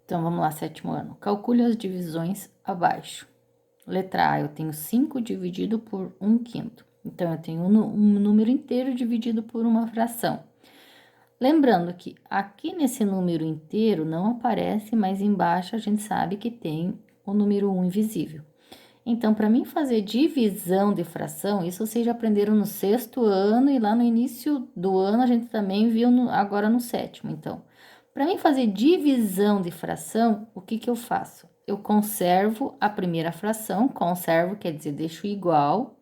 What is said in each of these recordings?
Então, vamos lá, sétimo ano. Calcule as divisões abaixo. Letra A, eu tenho 5 dividido por 1/5. Então, eu tenho um número inteiro dividido por uma fração. Lembrando que aqui nesse número inteiro não aparece, mas embaixo a gente sabe que tem o número 1 invisível. Então, para mim fazer divisão de fração, isso vocês já aprenderam no sexto ano e lá no início do ano a gente também viu agora no sétimo. Então, para mim fazer divisão de fração, o que que eu faço? Eu conservo a primeira fração, conservo quer dizer deixo igual,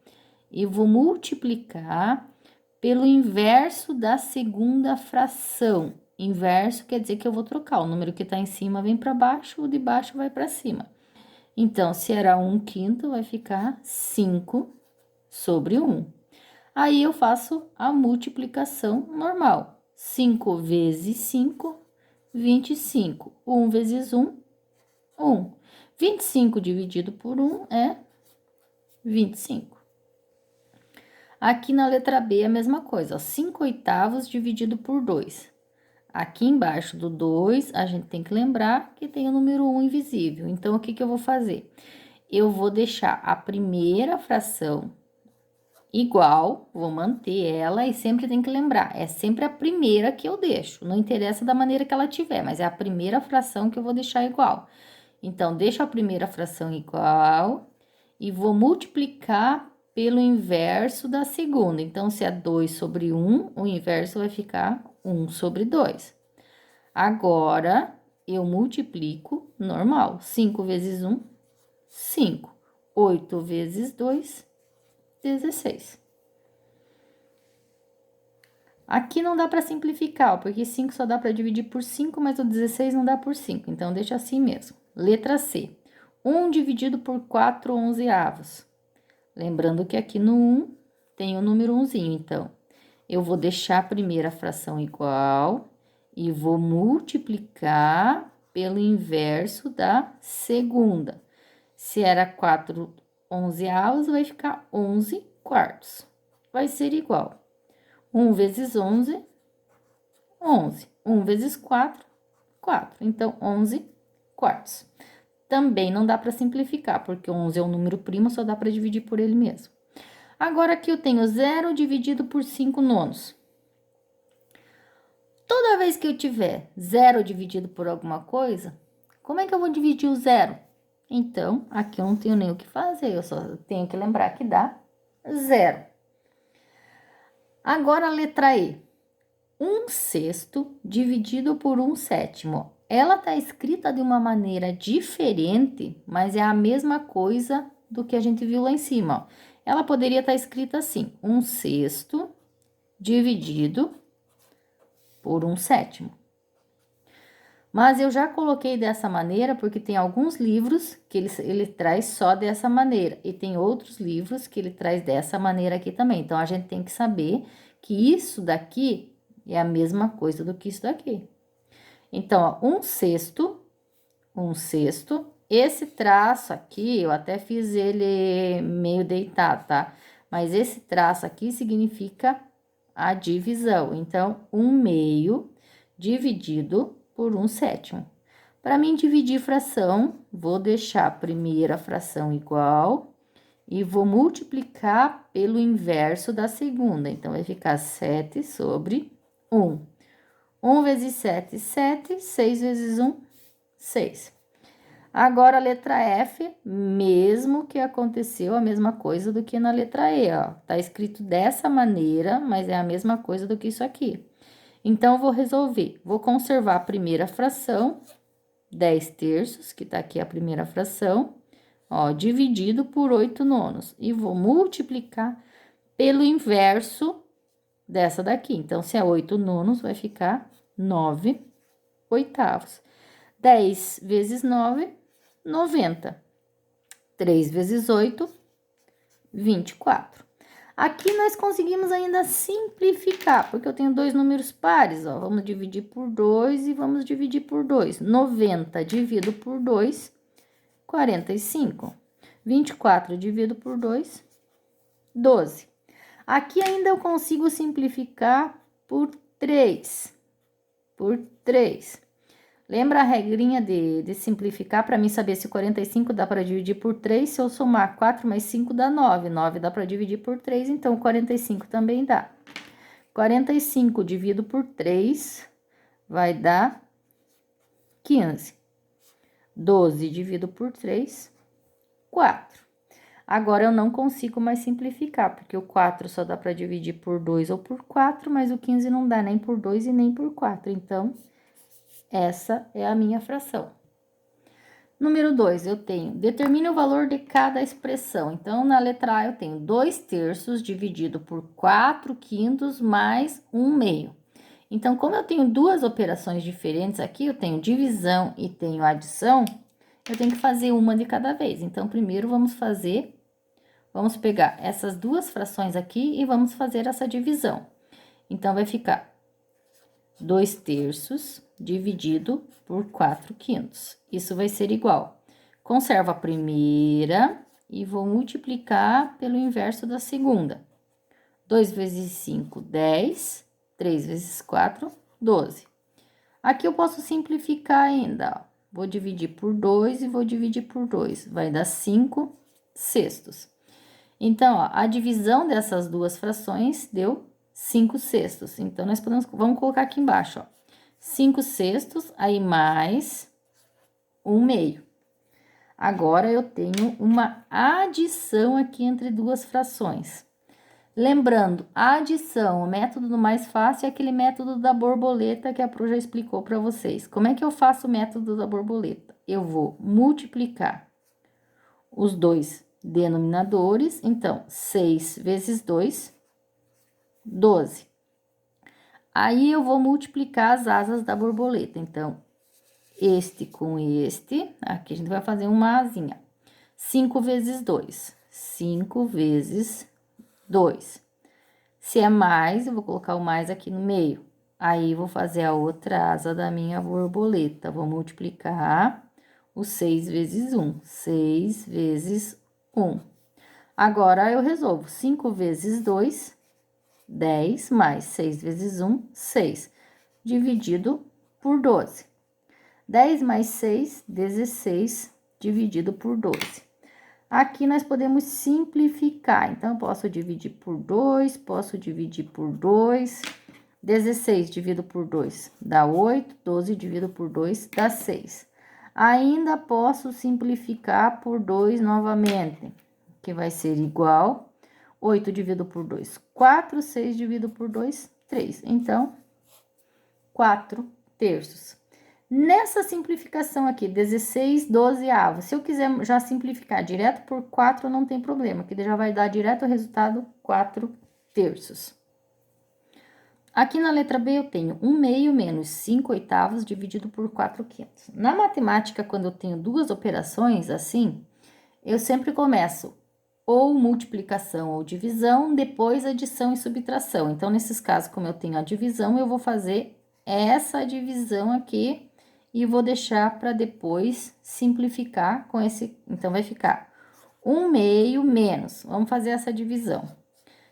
e vou multiplicar pelo inverso da segunda fração. Inverso quer dizer que eu vou trocar, o número que está em cima vem para baixo, o de baixo vai para cima. Então, se era 1/5, vai ficar 5 sobre 1. Aí, eu faço a multiplicação normal. 5 vezes 5, 25. 1 vezes 1, 1. 25 dividido por 1 é 25. Aqui na letra B, a mesma coisa, ó, 5/8 dividido por 2. Aqui embaixo do 2, a gente tem que lembrar que tem o número 1 invisível. Então, o que que eu vou fazer? Eu vou deixar a primeira fração igual, vou manter ela e sempre tem que lembrar, é sempre a primeira que eu deixo, não interessa da maneira que ela tiver, mas é a primeira fração que eu vou deixar igual. Então, deixo a primeira fração igual e vou multiplicar pelo inverso da segunda. Então, se é 2 sobre 1, o inverso vai ficar 1 sobre 2. Agora, eu multiplico normal. 5 vezes 1, 5. 8 vezes 2, 16. Aqui não dá para simplificar, porque 5 só dá para dividir por 5, mas o 16 não dá por 5. Então, deixa assim mesmo. Letra C. 1 dividido por 4 11avos. Lembrando que aqui no 1 tem o número 1zinho, então, eu vou deixar a primeira fração igual e vou multiplicar pelo inverso da segunda. Se era 4 11avos, vai ficar 11 quartos. Vai ser igual. 1 vezes 11, 11. 1 vezes 4, 4. Então, 11 quartos. Também não dá para simplificar, porque 11 é um número primo, só dá para dividir por ele mesmo. Agora, aqui eu tenho 0 dividido por 5 nonos. Toda vez que eu tiver 0 dividido por alguma coisa, como é que eu vou dividir o 0? Então, aqui eu não tenho nem o que fazer, eu só tenho que lembrar que dá 0. Agora, a letra E. 1/6 dividido por 1/7. Ela tá escrita de uma maneira diferente, mas é a mesma coisa do que a gente viu lá em cima, ó. Ela poderia estar escrita assim: 1/6 dividido por 1/7. Mas eu já coloquei dessa maneira porque tem alguns livros que ele traz só dessa maneira. E tem outros livros que ele traz dessa maneira aqui também. Então, a gente tem que saber que isso daqui é a mesma coisa do que isso daqui. Então, ó, 1/6, 1/6. Esse traço aqui, eu até fiz ele meio deitado, tá? Mas esse traço aqui significa a divisão. Então, 1/2 dividido por 1/7. Para mim dividir fração, vou deixar a primeira fração igual e vou multiplicar pelo inverso da segunda. Então, vai ficar 7 sobre 1. 1 vezes 7, 7. 6 vezes 1, 6. Agora, a letra F, mesmo que aconteceu a mesma coisa do que na letra E, ó. Tá escrito dessa maneira, mas é a mesma coisa do que isso aqui. Então, eu vou resolver. Vou conservar a primeira fração, 10/3, que tá aqui a primeira fração, ó, dividido por 8 nonos. E vou multiplicar pelo inverso dessa daqui. Então, se é 8 nonos, vai ficar 9/8. 10 vezes 9, 90. 3 vezes 8, 24. Aqui nós conseguimos ainda simplificar, porque eu tenho dois números pares, ó. Vamos dividir por 2 e vamos dividir por 2. 90 divido por 2, 45. 24 divido por 2, 12. Aqui ainda eu consigo simplificar por 3. Por 3. Lembra a regrinha de simplificar para mim saber se 45 dá para dividir por 3? Se eu somar 4 mais 5 dá 9. 9 dá para dividir por 3, então 45 também dá. 45 dividido por 3 vai dar 15. 12 dividido por 3, 4. Agora, eu não consigo mais simplificar, porque o 4 só dá para dividir por 2 ou por 4, mas o 15 não dá nem por 2 e nem por 4. Então, essa é a minha fração. Número 2, eu tenho, determine o valor de cada expressão. Então, na letra A, eu tenho 2 terços dividido por 4 quintos mais 1 meio. Então, como eu tenho duas operações diferentes aqui, eu tenho divisão e tenho adição, eu tenho que fazer uma de cada vez. Então, primeiro vamos pegar essas duas frações aqui e vamos fazer essa divisão. Então, vai ficar 2 terços dividido por 4 quintos. Isso vai ser igual. Conservo a primeira e vou multiplicar pelo inverso da segunda. 2 vezes 5, 10. 3 vezes 4, 12. Aqui eu posso simplificar ainda, ó. Vou dividir por 2 e vou dividir por 2. Vai dar 5 sextos. Então, ó, a divisão dessas duas frações deu 5 sextos. Então, vamos colocar aqui embaixo, ó. 5 sextos, aí mais 1 meio. Agora, eu tenho uma adição aqui entre duas frações. Lembrando, a adição, o método mais fácil é aquele método da borboleta que a Pro já explicou para vocês. Como é que eu faço o método da borboleta? Eu vou multiplicar os dois denominadores, então, 6 vezes 2, 12. Aí, eu vou multiplicar as asas da borboleta, então, este com este, aqui a gente vai fazer uma asinha. 5 vezes 2, 5 vezes 2. Se é mais, eu vou colocar o mais aqui no meio. Aí, vou fazer a outra asa da minha borboleta. Vou multiplicar o 6 vezes 1. 6 vezes 1. Agora, eu resolvo. 5 vezes 2, 10, mais 6 vezes 1, 6. Dividido por 12. 10 mais 6, 16, dividido por 12. Aqui nós podemos simplificar, então, eu posso dividir por 2, posso dividir por 2, 16 dividido por 2 dá 8, 12 dividido por 2 dá 6. Ainda posso simplificar por 2 novamente, que vai ser igual, 8 dividido por 2, 4, 6 dividido por 2, 3. Então, 4 terços. Nessa simplificação aqui, 16 12avos, se eu quiser já simplificar direto por 4, não tem problema, que já vai dar direto o resultado 4 terços. Aqui na letra B, eu tenho 1 meio menos 5 oitavos dividido por 4 quintos. Na matemática, quando eu tenho duas operações assim, eu sempre começo ou multiplicação ou divisão, depois adição e subtração. Então, nesses casos, como eu tenho a divisão, eu vou fazer essa divisão aqui e vou deixar para depois simplificar com esse. Então, vai ficar 1 meio menos, vamos fazer essa divisão.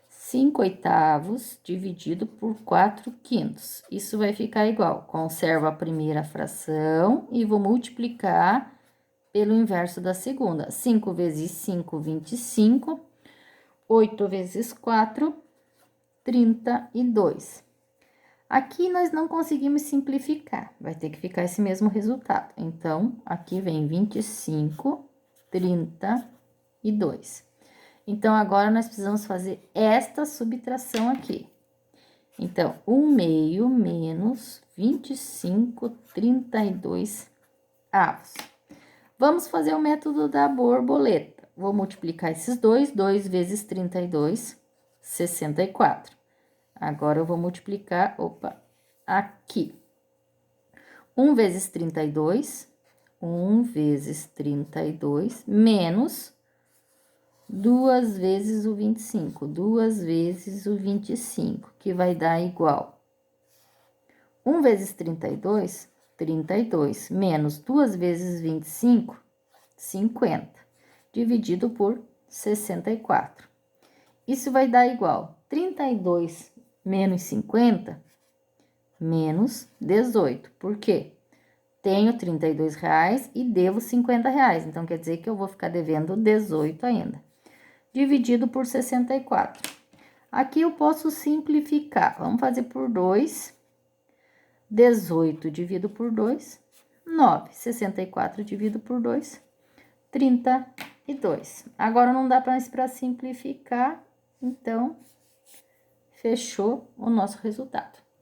5 oitavos dividido por 4 quintos. Isso vai ficar igual. Conservo a primeira fração e vou multiplicar pelo inverso da segunda. 5 vezes 5, 25. 8 vezes 4, 32. Aqui, nós não conseguimos simplificar, vai ter que ficar esse mesmo resultado. Então, aqui vem 25, 32. Então, agora, nós precisamos fazer esta subtração aqui. Então, 1 meio menos 25, 32 avos. Vamos fazer o método da borboleta. Vou multiplicar esses dois, 2 vezes 32, 64. Agora, eu vou multiplicar, aqui. 1 vezes 32, 1 vezes 32, menos 2 vezes o 25, 2 vezes o 25, que vai dar igual. 1 vezes 32, 32, menos 2 vezes 25, 50, dividido por 64. Isso vai dar igual 32 menos 50, menos 18. Por quê? tenho R$ 32 e devo R$ 50. Então, quer dizer que eu vou ficar devendo 18 ainda. Dividido por 64. Aqui eu posso simplificar. Vamos fazer por 2. 18 dividido por 2, 9. 64 dividido por 2, 32. Agora, não dá mais para simplificar, então, fechou o nosso resultado.